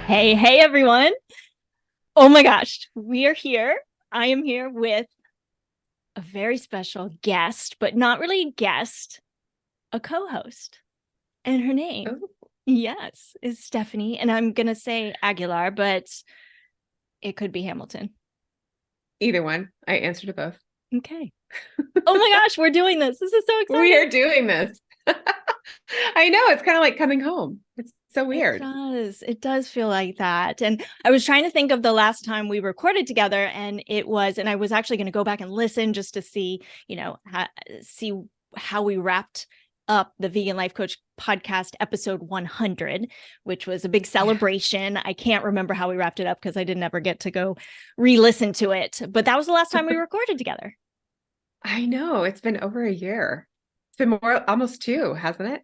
Hey, everyone. Oh my gosh, we are here. I am here with a very special guest, but not really a guest, a co-host. And her name, yes, is Stephanie. And I'm going to say Aguilar, but it could be Hamilton. Either one. I answer to both. Okay. Oh my gosh, we're doing this. This is so exciting. We are doing this. I know. It's kind of like coming home. It's so weird. It does feel like that. And I was trying to think of the last time we recorded together, and I was actually going to go back and listen just to see, see how we wrapped up the Vegan Life Coach podcast episode 100, which was a big celebration. I can't remember how we wrapped it up because I didn't ever get to go re-listen to it, but that was the last time we recorded together. I know. It's been over a year. It's been almost 2, hasn't it?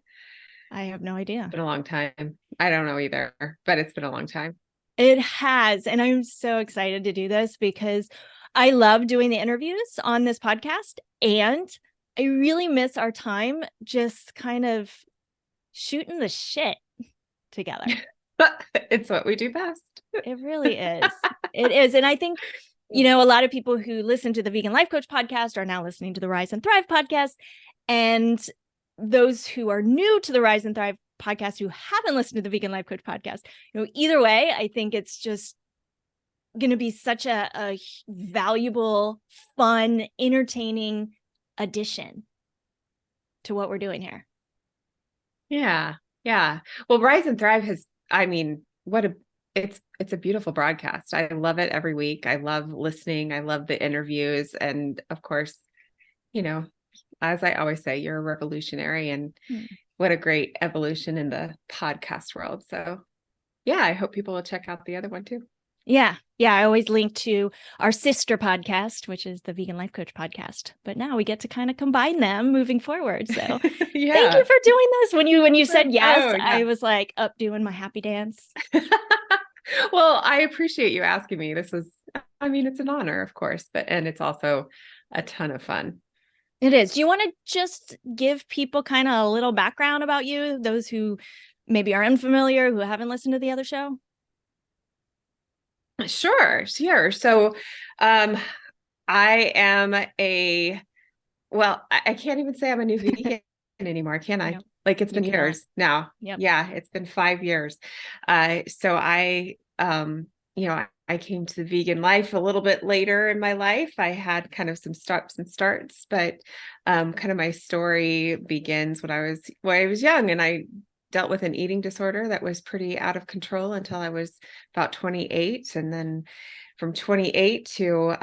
I have no idea. It's been a long time. I don't know either, but it's been a long time. It has. And I'm so excited to do this because I love doing the interviews on this podcast. And I really miss our time just kind of shooting the shit together. It's what we do best. It really is. It is. And I think, a lot of people who listen to the Vegan Life Coach podcast are now listening to the Rise and Thrive podcast. And those who are new to the Rise and Thrive podcast who haven't listened to the Vegan Life Coach podcast, either way, I think it's just going to be such a valuable, fun, entertaining addition to what we're doing here. Yeah. Yeah. Well, Rise and Thrive it's a beautiful broadcast. I love it every week. I love listening. I love the interviews. And of course, as I always say, you're a revolutionary, and what a great evolution in the podcast world. So yeah, I hope people will check out the other one too. Yeah. I always link to our sister podcast, which is the Vegan Life Coach podcast. But now we get to kind of combine them moving forward. So Thank you for doing this. When you said yes, yeah. I was like up doing my happy dance. Well, I appreciate you asking me. It's an honor, of course, and it's also a ton of fun. It is. Do you want to just give people kind of a little background about you, those who maybe are unfamiliar, who haven't listened to the other show? Sure. So I am I can't even say I'm a new vegan anymore, can I? Like it's been years now. Yep. Yeah, it's been 5 years. So I came to the vegan life a little bit later in my life. I had kind of some stops and starts, but kind of my story begins when I was young, and I dealt with an eating disorder that was pretty out of control until I was about 28. And then from 28 to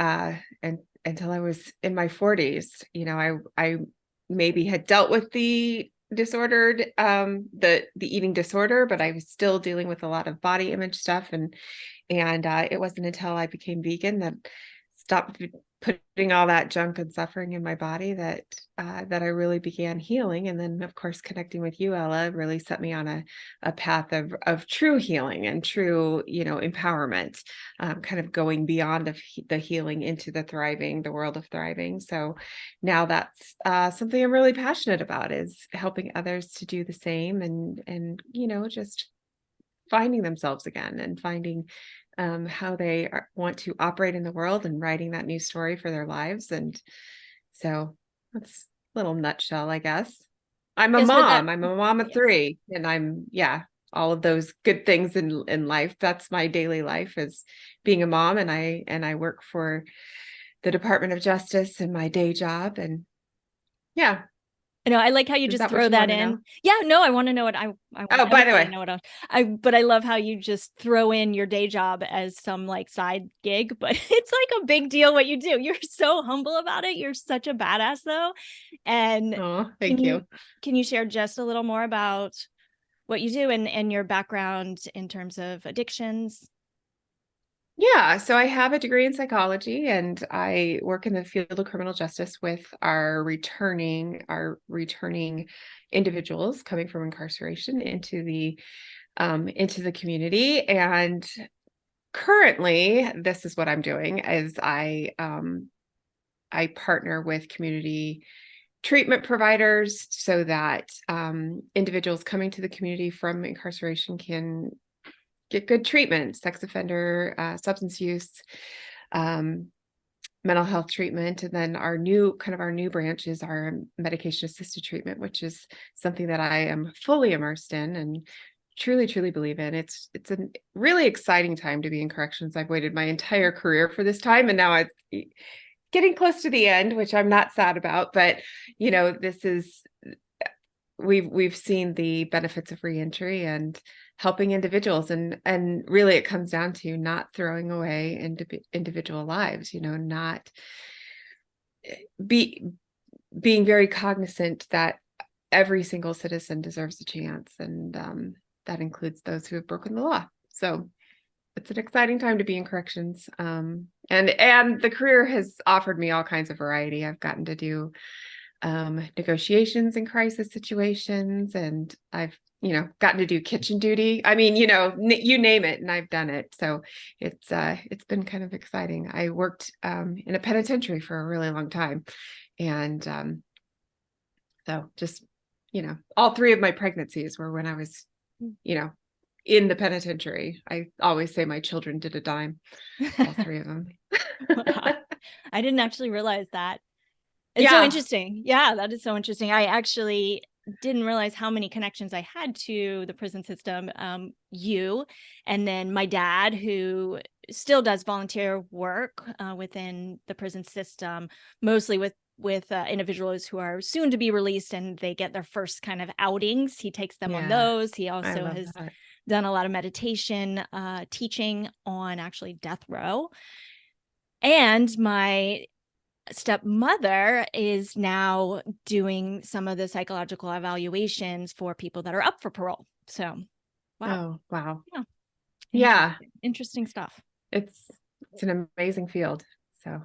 until I was in my 40s, I maybe had dealt with the disordered the eating disorder, but I was still dealing with a lot of body image stuff, and it wasn't until I became vegan that stopped putting all that junk and suffering in my body that I really began healing. And then of course connecting with you, Ella, really set me on a path of true healing and true empowerment, kind of going beyond the healing into the world of thriving. So now that's something I'm really passionate about, is helping others to do the same, and just finding themselves again, and finding how they want to operate in the world, and writing that new story for their lives. And so that's a little nutshell, I guess. I'm a mom. I'm a mom of 3, and I'm all of those good things in life. That's my daily life, is being a mom, and I work for the Department of Justice in my day job. And yeah. I like how you just throw that in. Know? Yeah, no, I want to know what I want. Oh, by the way, know what but I love how you just throw in your day job as some like side gig, but it's like a big deal what you do. You're so humble about it. You're such a badass though. And thank you. Can you share just a little more about what you do and your background in terms of addictions? Yeah, so I have a degree in psychology, and I work in the field of criminal justice with our returning individuals coming from incarceration into the community. And currently, this is what I'm doing: is I partner with community treatment providers so that individuals coming to the community from incarceration can get good treatment, sex offender, substance use, mental health treatment. And then our new branch is our medication assisted treatment, which is something that I am fully immersed in and truly, truly believe in. It's a really exciting time to be in corrections. I've waited my entire career for this time, and now it's getting close to the end, which I'm not sad about, but this is, we've seen the benefits of reentry and helping individuals, and really it comes down to not throwing away individual lives, not being very cognizant that every single citizen deserves a chance, and that includes those who have broken the law. So it's an exciting time to be in corrections. And the career has offered me all kinds of variety. I've gotten to do negotiations in crisis situations, and I've gotten to do kitchen duty. I mean, you name it, and I've done it. So it's been kind of exciting. I worked in a penitentiary for a really long time, and so just all three of my pregnancies were when I was in the penitentiary. I always say my children did a dime, all three of them. Wow. I didn't actually realize that. It's so interesting. Yeah, that is so interesting. I actually didn't realize how many connections I had to the prison system. You, and then my dad, who still does volunteer work within the prison system, mostly with individuals who are soon to be released and they get their first kind of outings. He takes them on those. He also has done a lot of meditation, teaching on actually death row. And my stepmother is now doing some of the psychological evaluations for people that are up for parole. So, wow. Oh, wow. Yeah. Interesting stuff. It's an amazing field. So,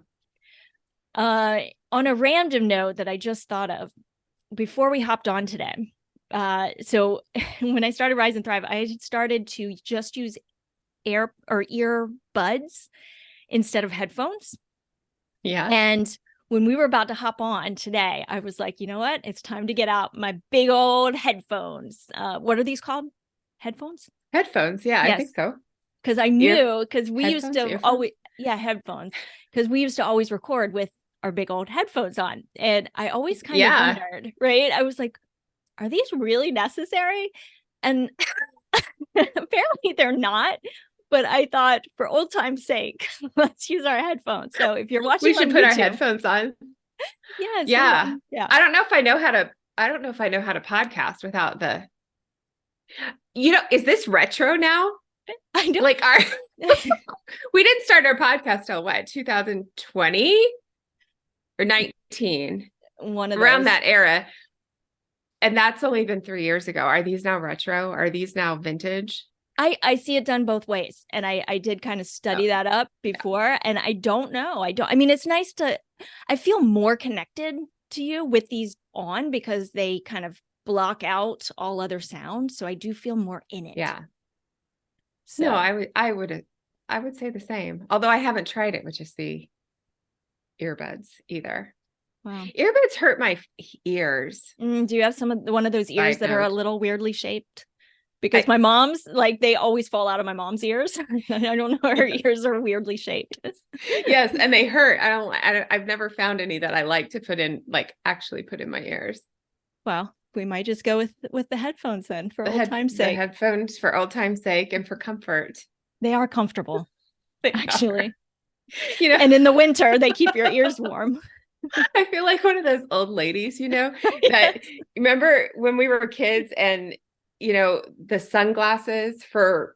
on a random note that I just thought of before we hopped on today. So when I started Rise and Thrive, I started to just use earbuds instead of headphones. Yeah. And when we were about to hop on today, I was like, you know what? It's time to get out my big old headphones. What are these called? Headphones? Headphones. Yeah, yes. I think so. Because I knew, because we used to always, headphones. Because we used to always record with our big old headphones on. And I always kind of wondered, right? I was like, are these really necessary? And apparently they're not. But I thought, for old time's sake, let's use our headphones. So if you're watching, we should put our headphones on. Yes. Yeah. I don't know if I know how to podcast without the. Is this retro now? I know. Like we didn't start our podcast till what, 2020 or 19? One of around those. That era. And that's only been 3 years ago. Are these now retro? Are these now vintage? I see it done both ways. And I did kind of study that up before. And I don't know. I mean, it's nice I feel more connected to you with these on because they kind of block out all other sound. So I do feel more in it. Yeah. So. No, I would say the same. Although I haven't tried it with just the earbuds either. Wow. Earbuds hurt my ears. Do you have one of those ears that are a little weirdly shaped? Because my mom's, they always fall out of my mom's ears. I don't know, her ears are weirdly shaped. Yes, and they hurt. I've never found any that I like to actually put in my ears. Well, we might just go with the headphones then for old time's sake. The headphones for old time's sake and for comfort. They are comfortable, actually. And in the winter, they keep your ears warm. I feel like one of those old ladies, that remember when we were kids and the sunglasses for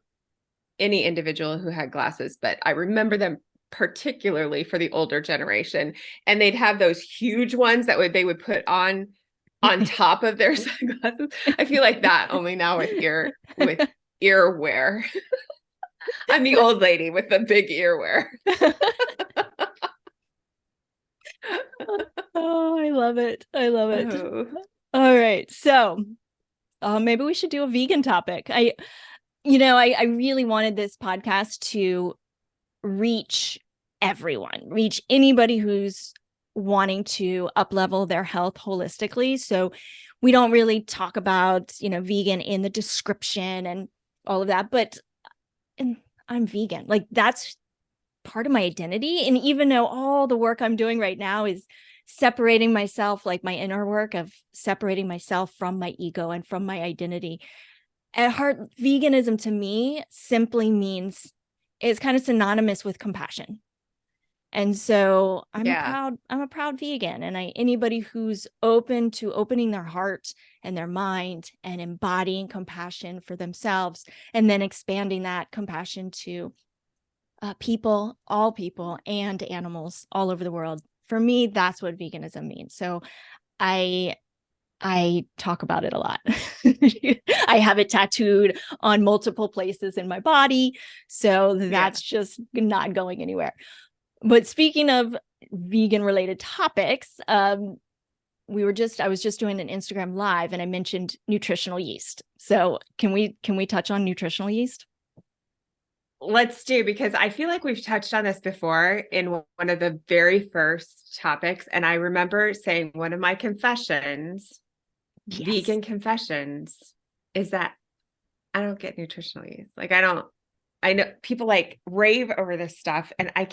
any individual who had glasses, but I remember them particularly for the older generation. And they'd have those huge ones that they would put on top of their sunglasses. I feel like that only now with earwear. I'm the old lady with the big earwear. Oh, I love it. I love it. Oh. All right. So maybe we should do a vegan topic. I really wanted this podcast to reach everyone, reach anybody who's wanting to up-level their health holistically. So we don't really talk about, vegan in the description and all of that, but I'm vegan. Like, that's part of my identity. And even though all the work I'm doing right now is separating myself, like my inner work of separating myself from my ego and from my identity, at heart, veganism to me simply means, it's kind of synonymous with compassion. And so I'm a proud vegan. And anybody who's open to opening their heart and their mind and embodying compassion for themselves, and then expanding that compassion to people, all people, and animals all over the world. For me, that's what veganism means. So I talk about it a lot. I have it tattooed on multiple places in my body. So that's just not going anywhere. But speaking of vegan related topics, I was just doing an Instagram live and I mentioned nutritional yeast. So can we touch on nutritional yeast? Let's do, because I feel like we've touched on this before in one of the very first topics. And I remember saying one of my confessions, vegan confessions, is that I don't get nutritional yeast. Like, I know people like rave over this stuff, and I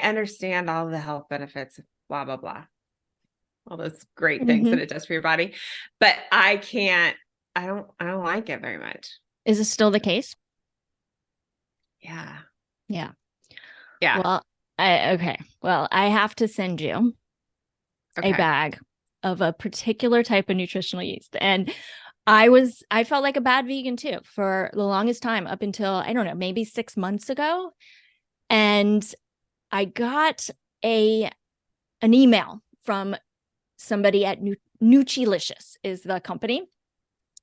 understand all the health benefits, blah, blah, blah, all those great things that it does for your body, but I don't like it very much. Is this still the case? Yeah. Well, I have to send you a bag of a particular type of nutritional yeast. And I felt like a bad vegan too for the longest time, up until, I don't know, maybe 6 months ago. And I got an email from somebody at Nutrilicious is the company.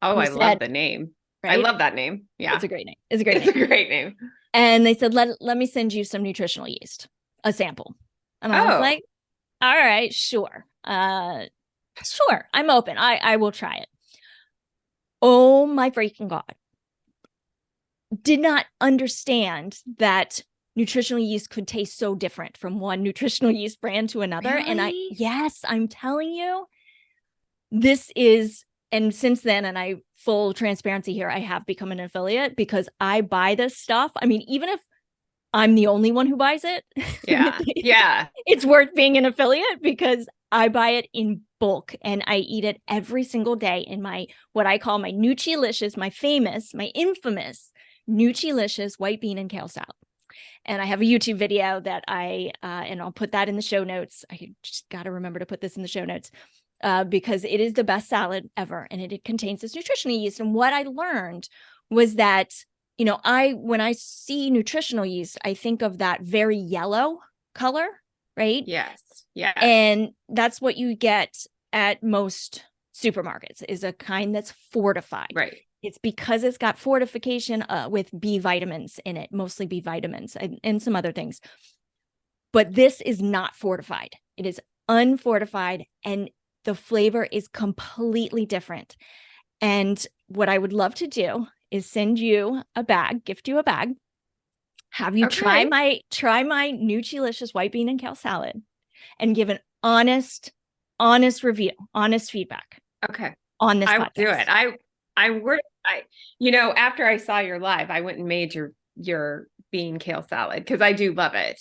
Oh, I love the name. Right? I love that name. Yeah. It's a great name. It's a great name. And they said, let me send you some nutritional yeast, a sample. And I was like, all right, sure. Sure. I'm open. I will try it. Oh my freaking God. Did not understand that nutritional yeast could taste so different from one nutritional yeast brand to another. Really? And I'm telling you, and since then, and full transparency here, I have become an affiliate because I buy this stuff. I mean, even if I'm the only one who buys it, it's worth being an affiliate because I buy it in bulk and I eat it every single day in what I call my Nutrilicious, my infamous Nutrilicious white bean and kale salad. And I have a YouTube video that and I'll put that in the show notes. I just got to remember to put this in the show notes. Because it is the best salad ever, and it contains this nutritional yeast. And what I learned was that, when I see nutritional yeast, I think of that very yellow color, right? Yes. And that's what you get at most supermarkets, is a kind that's fortified. Right. It's because it's got fortification with B vitamins in it, mostly B vitamins and some other things. But this is not fortified. It is unfortified, and the flavor is completely different. And what I would love to do is send you a bag, gift you a bag, have you try my Nutrilicious white bean and kale salad, and give an honest review, honest feedback. Okay. On this podcast. I will do it. After I saw your live, I went and made your bean kale salad because I do love it.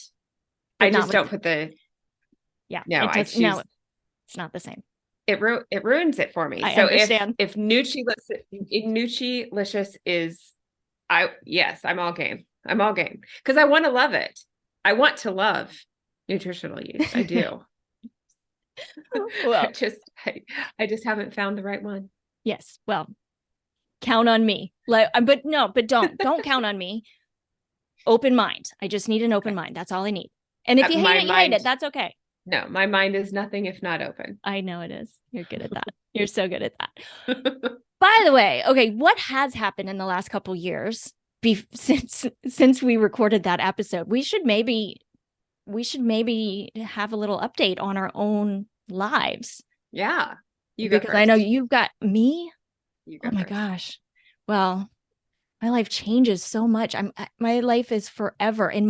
But I just don't put the. Yeah. No, it's not the same. It ruins it for me. I understand. If Nutrilicious is, I'm all game. I'm all game because I want to love it. I want to love nutritional yeast. I do. Well, I just haven't found the right one. Yes. Well, count on me. But don't count on me. Open mind. I just need an open mind. That's all I need. And if you hate it, that's okay. No, my mind is nothing if not open. I know it is. You're good at that. You're so good at that. By the way, okay, what has happened in the last couple years since we recorded that episode? We should maybe have a little update on our own lives. Yeah. Because I know you've got me. Oh my gosh. Well, my life changes so much. My life is forever, and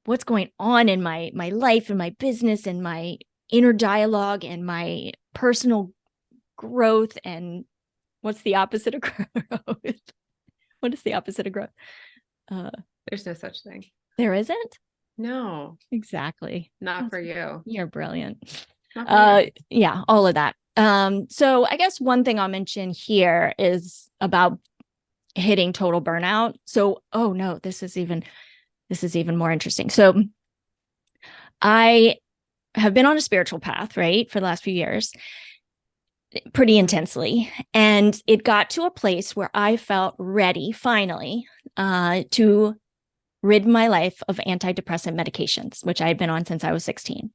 what's going on in my life and my business and my inner dialogue and my personal growth. And what's the opposite of growth? What is the opposite of growth? There's no such thing. There isn't? No. Exactly. Not for you. You're brilliant. Yeah, all of that. So I guess one thing I'll mention here is about hitting total burnout. So, oh no, this is even more interesting. So I have been on a spiritual path, right, for the last few years, pretty intensely. And it got to a place where I felt ready, finally, to rid my life of antidepressant medications, which I had been on since I was 16.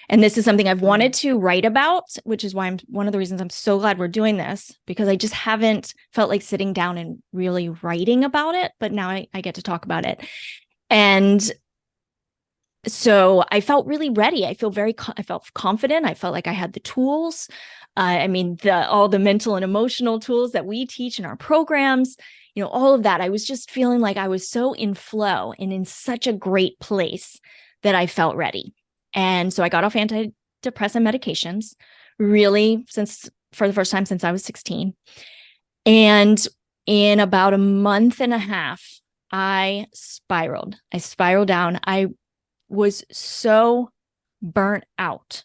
And this is something I've wanted to write about, which is why one of the reasons I'm so glad we're doing this, because I just haven't felt like sitting down and really writing about it. But now I get to talk about it. And so I felt really ready. I felt confident. I felt like I had the tools. All the mental and emotional tools that we teach in our programs, all of that. I was just feeling like I was so in flow and in such a great place that I felt ready. And so I got off antidepressant medications, really, for the first time since I was 16. And in about a month and a half, I spiraled. I spiraled down. I was so burnt out.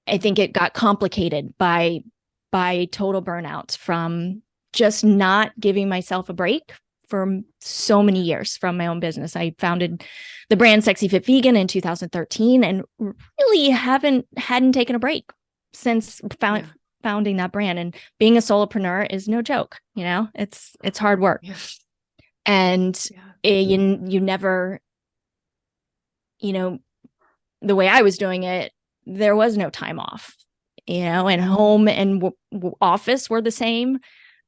I think it got complicated by total burnout from just not giving myself a break for so many years from my own business. I founded the brand Sexy Fit Vegan in 2013 and really hadn't taken a break since founding that brand. And being a solopreneur is no joke. It's hard work. Yeah. And you never, the way I was doing it, there was no time off, and home and office were the same.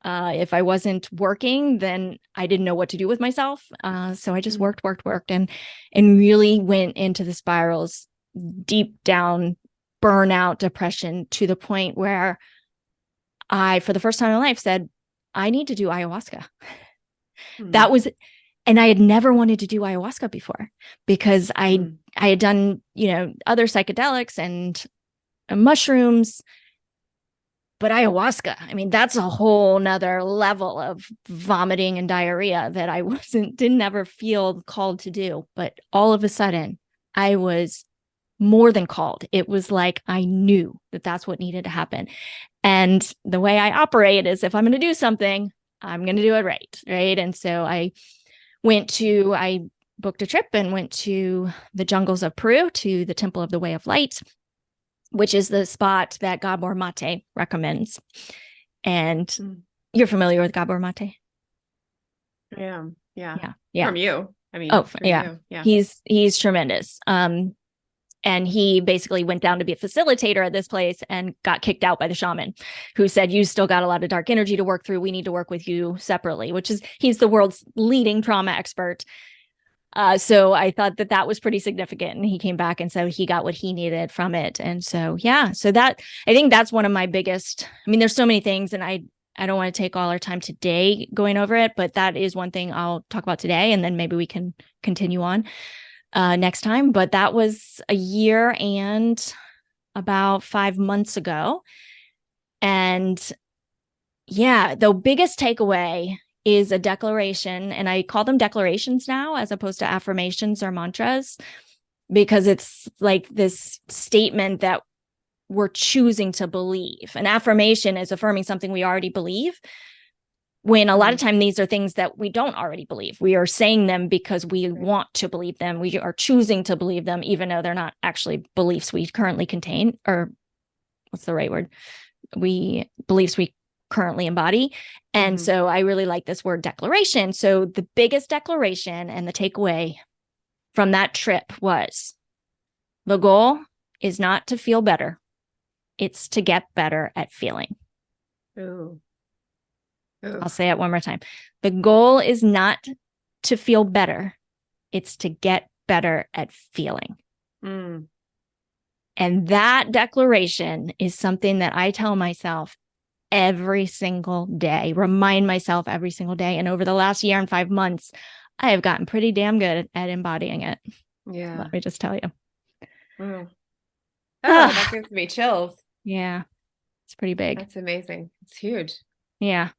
If I wasn't working, then I didn't know what to do with myself. So I just worked and really went into the spirals, deep down burnout, depression, to the point where I, for the first time in my life, said, I need to do ayahuasca. That was, and I had never wanted to do ayahuasca before because I had done, other psychedelics and mushrooms. But ayahuasca, that's a whole nother level of vomiting and diarrhea that I didn't ever feel called to do. But all of a sudden, I was more than called. It was like I knew that that's what needed to happen. And the way I operate is if I'm going to do something, I'm going to do it right. And so I booked a trip and went to the jungles of Peru, to the Temple of the Way of Light, which is the spot that Gabor Mate recommends. And you're familiar with Gabor Mate? Yeah. From you. You. He's tremendous. And he basically went down to be a facilitator at this place and got kicked out by the shaman, who said, you still got a lot of dark energy to work through. We need to work with you separately, he's the world's leading trauma expert. So I thought that was pretty significant. And he came back and said he got what he needed from it. And so, so that, I think that's one of my biggest, there's so many things, and I don't want to take all our time today going over it, but that is one thing I'll talk about today. And then maybe we can continue on next time. But that was a year and about 5 months ago. And the biggest takeaway is a declaration, and I call them declarations now as opposed to affirmations or mantras, because it's like this statement that we're choosing to believe. An affirmation is affirming something we already believe, when a lot of time these are things that we don't already believe. We are saying them because we want to believe them. We are choosing to believe them, even though they're not actually beliefs we currently contain, or what's the right word? Beliefs we currently embody. And so I really like this word declaration. So the biggest declaration and the takeaway from that trip was, the goal is not to feel better. It's to get better at feeling. Ooh. I'll say it one more time. The goal is not to feel better. It's to get better at feeling. And that declaration is something that I tell myself every single day, remind myself every single day. And over the last year and 5 months, I have gotten pretty damn good at embodying it. Yeah. Let me just tell you. Oh, that Ah, gives me chills. yeah, it's pretty big. That's amazing. It's huge. Yeah.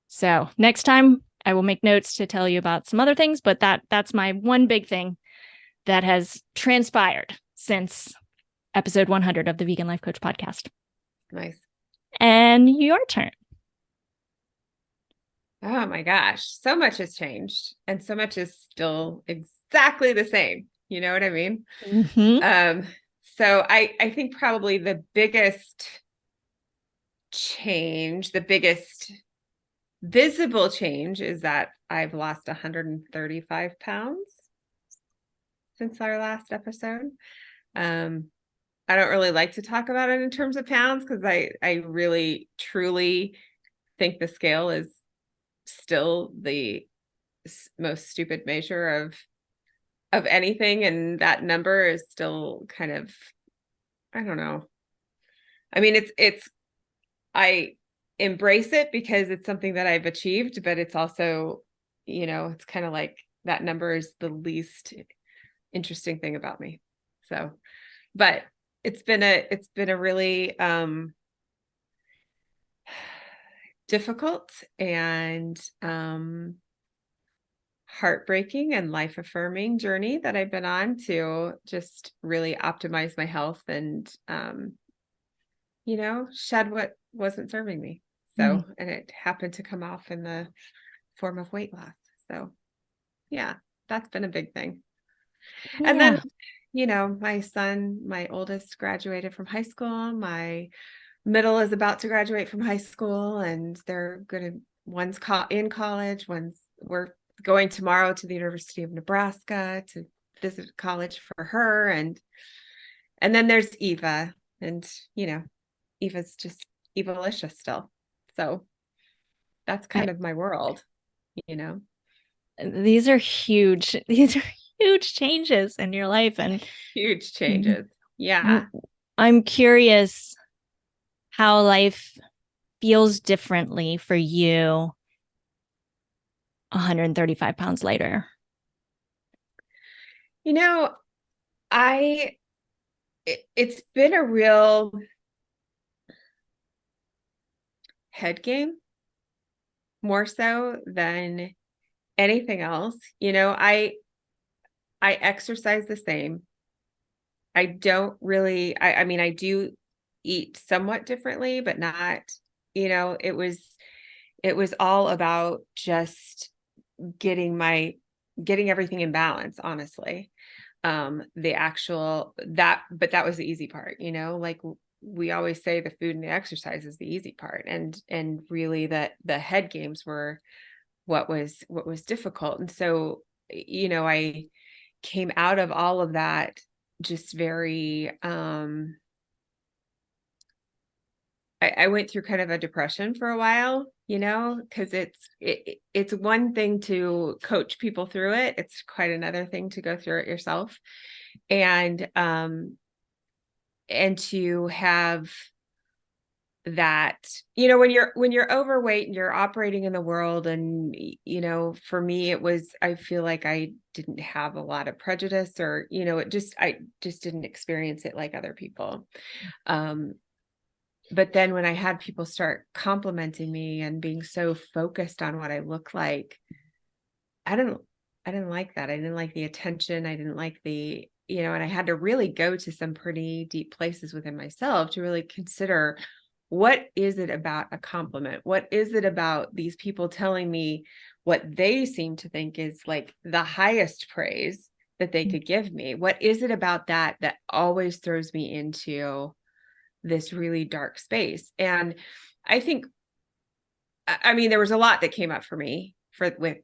So next time I will make notes to tell you about some other things, but that's my one big thing that has transpired since episode 100 of the Vegan Life Coach podcast. Nice. And your turn. Oh my gosh. So much has changed and so much is still exactly the same. You know what I mean? Mm-hmm. So I think probably the biggest change, the biggest visible change is that I've lost 135 pounds since our last episode. Um, I don't really like to talk about it in terms of pounds because I really truly think the scale is still the most stupid measure of anything, and that number is still kind of, I don't know. I mean, it's I embrace it because it's something that I've achieved, but it's also, it's kind of like that number is the least interesting thing about me. So, but it's been a really difficult and heartbreaking and life affirming journey that I've been on to just really optimize my health and shed what wasn't serving me. So, and it happened to come off in the form of weight loss. So, yeah, that's been a big thing. And Yeah. then, my son, my oldest graduated from high school. My middle is about to graduate from high school, and they're going to, one's in college, we're going tomorrow to the University of Nebraska to visit college for her. And then there's Eva, and, Eva's just Evalicious still. So that's I, kind of my world, you know, these are huge. These are huge changes in your life. And huge changes. Yeah. I'm curious how life feels differently for you 135 pounds later. You know, I, it's been a real head game more so than anything else. I exercise the same. I don't really, I mean, I do eat somewhat differently, but not, it was all about just getting everything in balance, honestly. The actual but that was the easy part, like we always say the food and the exercise is the easy part. And really that the head games were what was difficult. And so, I came out of all of that just very, I went through kind of a depression for a while, because it's one thing to coach people through it. It's quite another thing to go through it yourself. And to have that, when you're overweight and you're operating in the world, and for me I feel like I didn't have a lot of prejudice, or I just didn't experience it like other people. But then when I had people start complimenting me and being so focused on what I look like, I didn't like that. I didn't like the attention. I didn't like and I had to really go to some pretty deep places within myself to really consider, what is it about a compliment? What is it about these people telling me what they seem to think is like the highest praise that they could give me? What is it about that always throws me into this really dark space? And I think, I mean, there was a lot that came up for me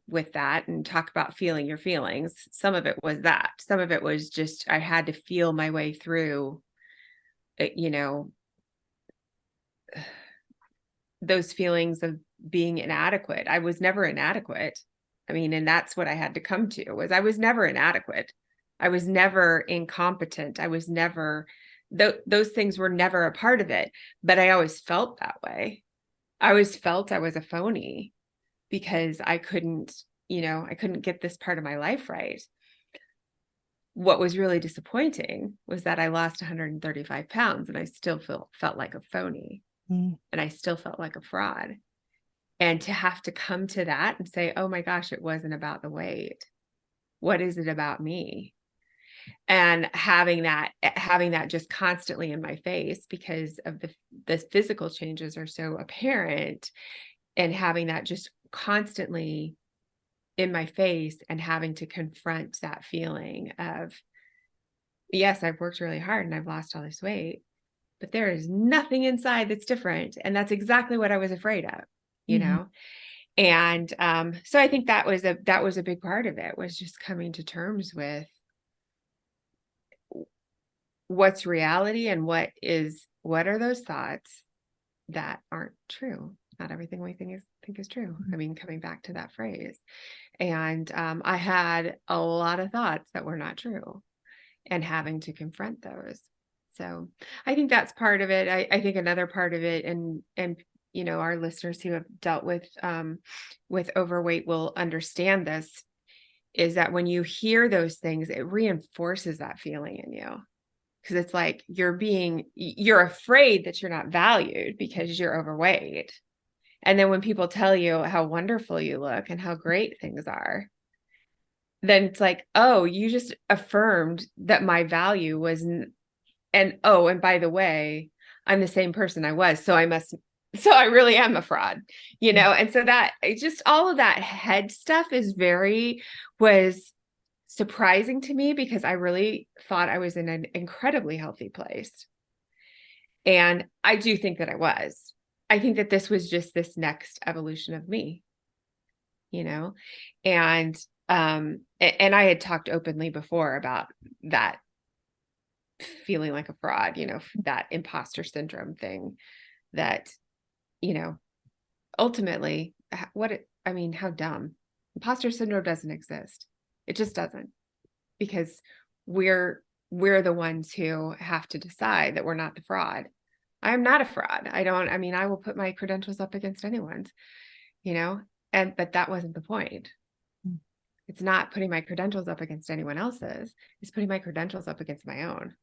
with that, and talk about feeling your feelings. Some of it was that, some of it was just, I had to feel my way through, you know, those feelings of being inadequate. I was never inadequate. I mean, and that's what I had to come to, was I was never inadequate. I was never incompetent. I was never, those things were never a part of it, but I always felt that way. I always felt I was a phony because I couldn't I couldn't get this part of my life right. What was really disappointing was that I lost 135 pounds and I still felt like a phony, and I still felt like a fraud. And to have to come to that and say, oh my gosh, it wasn't about the weight. What is it about me? And having that just constantly in my face because of the physical changes are so apparent, and having that just constantly in my face and having to confront that feeling of, yes, I've worked really hard and I've lost all this weight, but there is nothing inside that's different. And that's exactly what I was afraid of, And so I think that was a big part of it, was just coming to terms with what's reality and what are those thoughts that aren't true. Not everything we think is true. I mean, coming back to that phrase. And I had a lot of thoughts that were not true, and having to confront those. So I think that's part of it. I think another part of it, and our listeners who have dealt with overweight will understand this, is that when you hear those things, it reinforces that feeling in you. Because it's like you're afraid that you're not valued because you're overweight. And then when people tell you how wonderful you look and how great things are, then it's like, oh, you just affirmed that my value was, and by the way, I'm the same person I was. So I really am a fraud, And so that just all of that head stuff was surprising to me, because I really thought I was in an incredibly healthy place. And I do think that I was. I think that this was just this next evolution of me, and I had talked openly before about that feeling like a fraud, that imposter syndrome thing that, ultimately how dumb. Imposter syndrome doesn't exist. It just doesn't, because we're the ones who have to decide that we're not the fraud. I'm not a fraud. I will put my credentials up against anyone's, but that wasn't the point. It's not putting my credentials up against anyone else's. It's putting my credentials up against my own.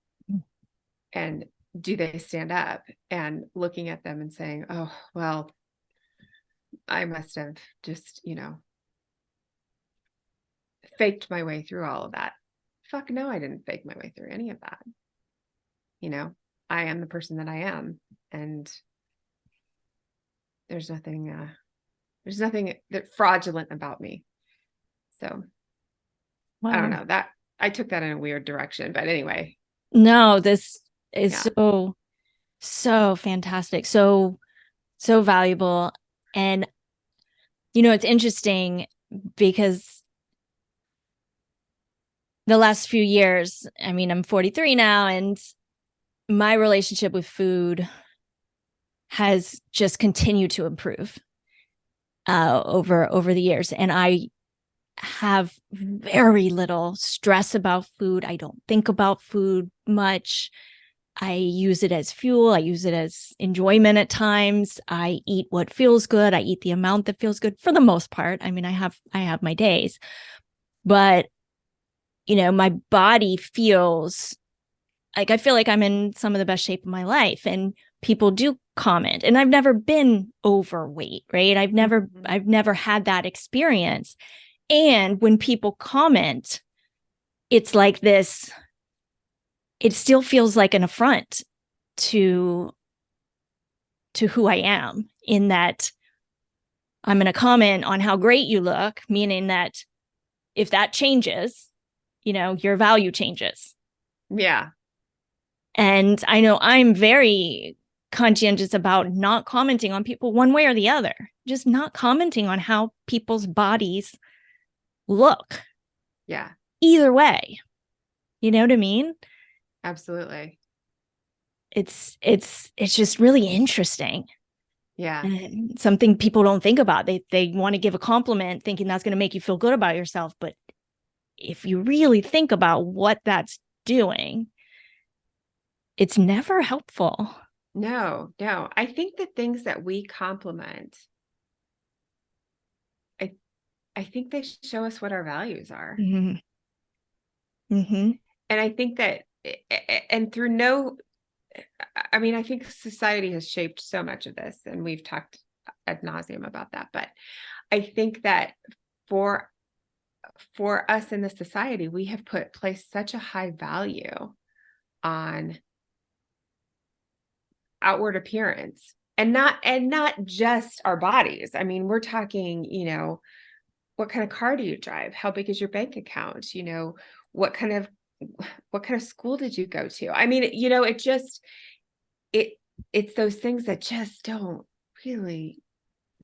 And do they stand up, and looking at them and saying, oh, well, I must have just, faked my way through all of that. Fuck no, I didn't fake my way through any of that. I am the person that I am, and there's nothing that fraudulent about me. So wow. I don't know, that I took that in a weird direction, but anyway. No, this is so fantastic. So valuable. And, it's interesting because the last few years, I'm 43 now, and my relationship with food has just continued to improve over the years. And I have very little stress about food. I don't think about food much. I use it as fuel. I use it as enjoyment at times. I eat what feels good. I eat the amount that feels good for the most part. I have my days, but my body feels like, I feel like I'm in some of the best shape of my life, and people do comment, and I've never been overweight, right? I've never had that experience. And when people comment, it's like this, it still feels like an affront to who I am, in that I'm going to comment on how great you look, meaning that if that changes, your value changes. Yeah. And I know I'm very conscientious about not commenting on people one way or the other, just not commenting on how people's bodies look. Yeah. Either way. You know what I mean? Absolutely. It's just really interesting. Yeah. And something people don't think about. They want to give a compliment thinking that's going to make you feel good about yourself. But if you really think about what that's doing, it's never helpful. No. I think the things that we compliment, I think they show us what our values are. Mm-hmm. Mm-hmm. And I think that, and I mean, I think society has shaped so much of this, and we've talked ad nauseum about that. But I think that for us in this society, we have placed such a high value on outward appearance, and not just our bodies. I mean, we're talking, what kind of car do you drive? How big is your bank account? What kind of school did you go to? I mean, it's those things that just don't really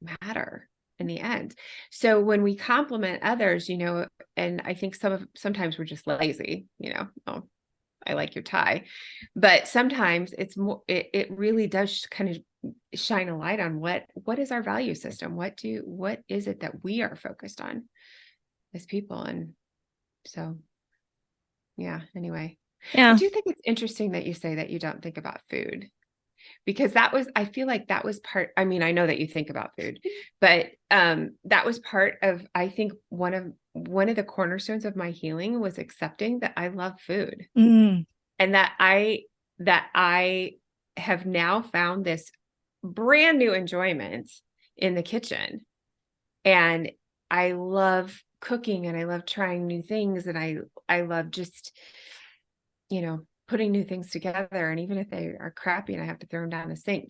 matter in the end. So when we compliment others, and I think sometimes we're just lazy, oh, I like your tie, but sometimes it's more, it really does kind of shine a light on what is our value system? What is it that we are focused on as people? And so, yeah, anyway, I Yeah. do think it's interesting that you say that you don't think about food, because I feel like that was I mean, I know that you think about food, but that was part of, I think one of the cornerstones of my healing was accepting that I love food, Mm. and that I have now found this brand new enjoyment in the kitchen. And I love cooking, and I love trying new things, and I love just, putting new things together. And even if they are crappy and I have to throw them down the sink,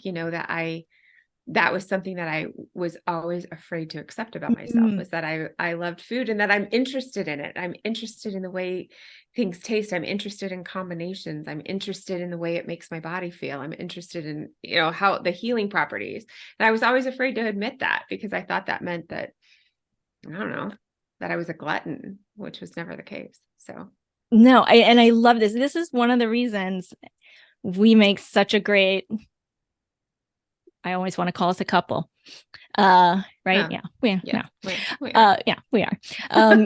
that was something that I was always afraid to accept about myself, was that I loved food, and that I'm interested in it. I'm interested in the way things taste. I'm interested in combinations. I'm interested in the way it makes my body feel. I'm interested in, how the healing properties. And I was always afraid to admit that, because I thought that meant that, I don't know, that I was a glutton, which was never the case. So. No, I love this. This is one of the reasons we make such a great, I always want to call us a couple. Right? Yeah. We are.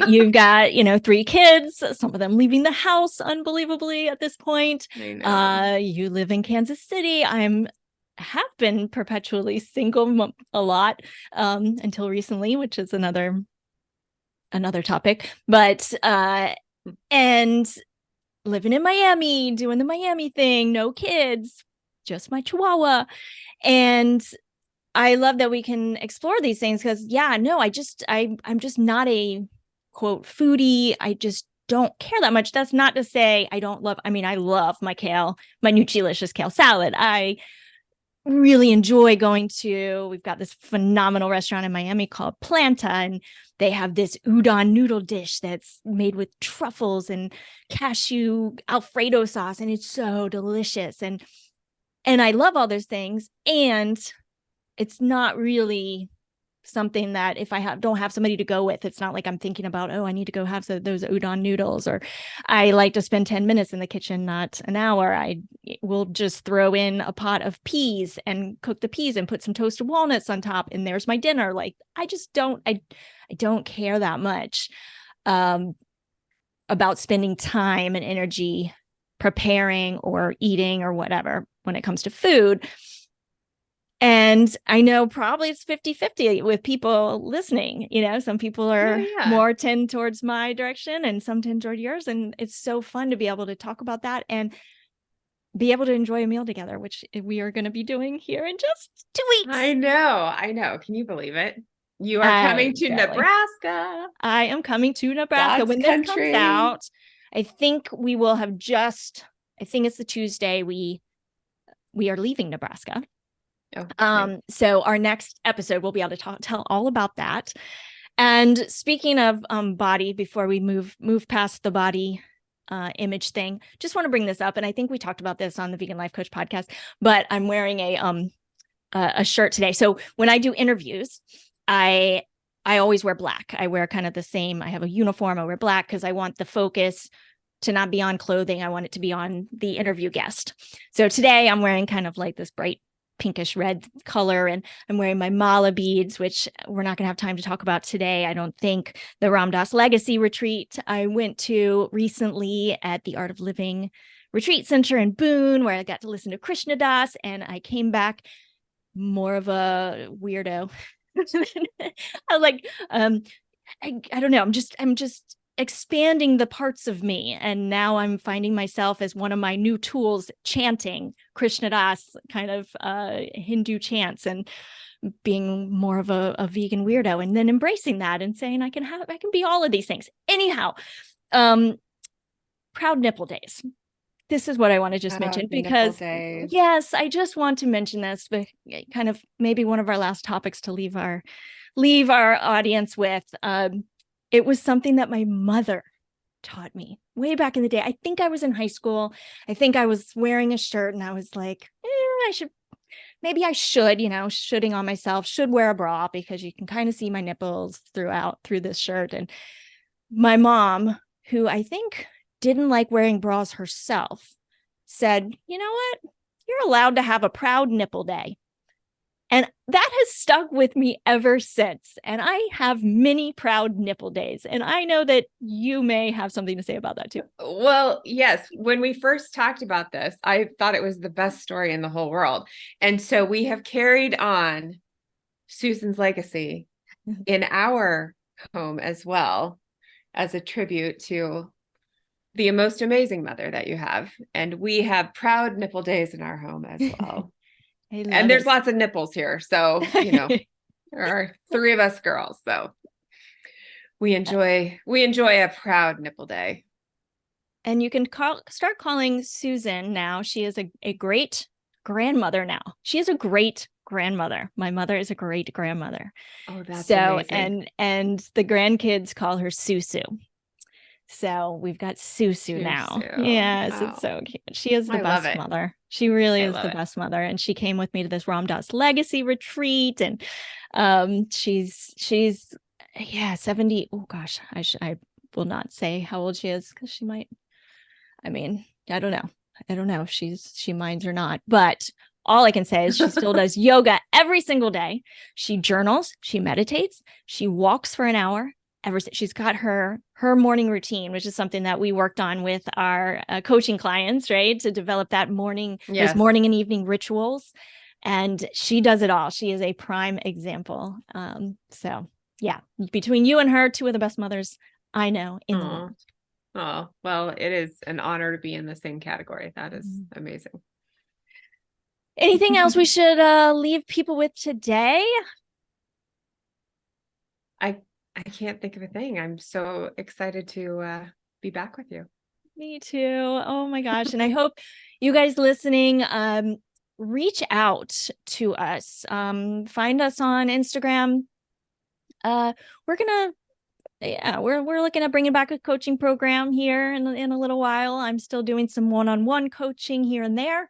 You've got, 3 kids, some of them leaving the house unbelievably at this point. I know. You live in Kansas City. Have been perpetually single a lot until recently, which is another topic. But and living in Miami, doing the Miami thing, no kids, just my Chihuahua. And I love that we can explore these things, because I'm just not a quote foodie. I just don't care that much. That's not to say I love my kale, my Nutrilicious kale salad. I really enjoy we've got this phenomenal restaurant in Miami called Planta, and they have this udon noodle dish that's made with truffles and cashew Alfredo sauce, and it's so delicious. And I love all those things. And it's not really something that if I don't have somebody to go with, it's not like I'm thinking about, oh, I need to go have those udon noodles, or I like to spend 10 minutes in the kitchen, not an hour. I will just throw in a pot of peas and cook the peas and put some toasted walnuts on top, and there's my dinner. Like, I don't care that much about spending time and energy preparing or eating or whatever when it comes to food. And I know probably it's 50-50 with people listening. Some people are more tend towards my direction, and some tend toward yours. And it's so fun to be able to talk about that and be able to enjoy a meal together, which we are going to be doing here in just 2 weeks. I know. Can you believe it? You are coming to Nebraska. I am coming to Nebraska. God's when country. This comes out, I think we will have I think it's the Tuesday we are leaving Nebraska. Okay. So our next episode, we'll be able to tell all about that. And speaking of body, before we move past the body image thing, just want to bring this up. And I think we talked about this on the Vegan Life Coach podcast, but I'm wearing a shirt today. So when I do interviews, I always wear black. I wear kind of the same. I have a uniform. I wear black because I want the focus to not be on clothing. I want it to be on the interview guest. So today I'm wearing kind of like this bright pinkish red color, and I'm wearing my mala beads, which we're not going to have time to talk about today, I don't think. The Ram Dass Legacy retreat I went to recently at the Art of Living Retreat Center in Boone, where I got to listen to Krishna Das, and I came back more of a weirdo. I like I don't know. I'm just expanding the parts of me. And now I'm finding myself as one of my new tools, chanting Krishna Das kind of Hindu chants and being more of a vegan weirdo, and then embracing that and saying I can be all of these things. Anyhow, Proud Nipple Days. This is what I want to just mention, because yes, I just want to mention this, but kind of maybe one of our last topics to leave our audience with. It was something that my mother taught me way back in the day. I think I was in high school. I think I was wearing a shirt and I was like, I should, shoulding on myself, should wear a bra because you can kind of see my nipples through this shirt. And my mom, who I think didn't like wearing bras herself, said, you know what? You're allowed to have a proud nipple day. And that has stuck with me ever since. And I have many proud nipple days. And I know that you may have something to say about that too. Well, yes. When we first talked about this, I thought it was the best story in the whole world. And so we have carried on Susan's legacy in our home as well, as a tribute to the most amazing mother that you have. And we have proud nipple days in our home as well. And there's lots of nipples here. So, there are 3 of us girls. So we enjoy a proud nipple day. And you can start calling Susan now. She is a great grandmother now. She is a great grandmother. My mother is a great grandmother. Oh, that's amazing. And the grandkids call her Susu. So we've got Susu now. Yes, wow. It's so cute. She is the best mother. She really is the best mother. And she came with me to this Ram Dass legacy retreat. And she's 70. Oh gosh, I will not say how old she is, because she might, I don't know. I don't know if she minds or not, but all I can say is she still does yoga every single day. She journals, she meditates, she walks for an hour. She's got her morning routine, which is something that we worked on with our coaching clients, right? To develop that those morning and evening rituals. And she does it all. She is a prime example. So yeah, between you and her, 2 of the best mothers I know in the world. Oh, well, it is an honor to be in the same category. That is amazing. Anything else we should leave people with today? I can't think of a thing. I'm so excited to be back with you. Me too. Oh my gosh. And I hope you guys listening, reach out to us. Find us on Instagram. We're looking at bringing back a coaching program here in a little while. I'm still doing some one-on-one coaching here and there.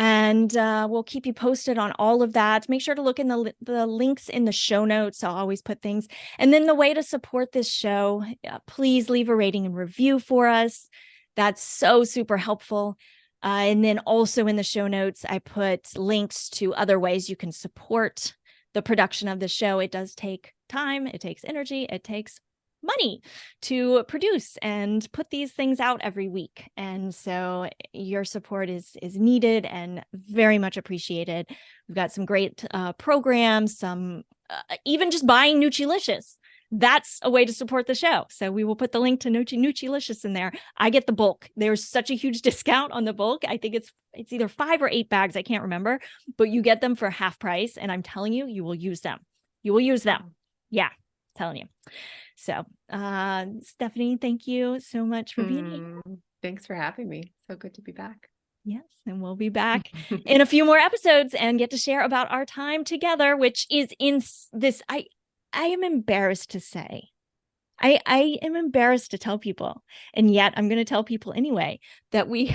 And we'll keep you posted on all of that. Make sure to look in the links in the show notes. I'll always put things. And then the way to support this show, please leave a rating and review for us. That's so super helpful. And then also in the show notes, I put links to other ways you can support the production of the show. It does take time. It takes energy. It takes money to produce and put these things out every week. And so your support is needed and very much appreciated. We've got some great programs, some even just buying Nutrilicious. That's a way to support the show. So we will put the link to Nutrilicious in there. I get the bulk. There's such a huge discount on the bulk. I think it's either 5 or 8 bags. I can't remember, but you get them for half price. And I'm telling you, you will use them. You will use them. Yeah, telling you. So, Stephanie, thank you so much for being here. Thanks for having me. So good to be back. Yes, and we'll be back in a few more episodes and get to share about our time together, which is in this. I am embarrassed to say. I am embarrassed to tell people, and yet I'm going to tell people anyway that we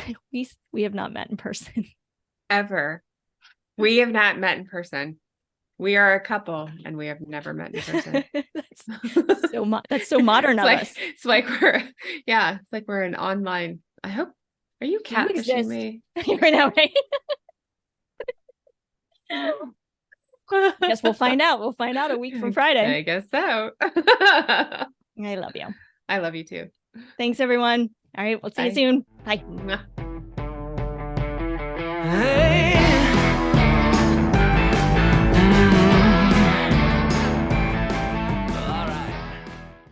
have not met in person. Ever. We have not met in person. We are a couple and we have never met in person. That's so modern of us. It's like we're an online. I hope. Are you catfishing me right now? Right? Guess we'll find out. We'll find out a week from Friday. I guess so. I love you. I love you too. Thanks, everyone. All right, we'll see you soon. Bye.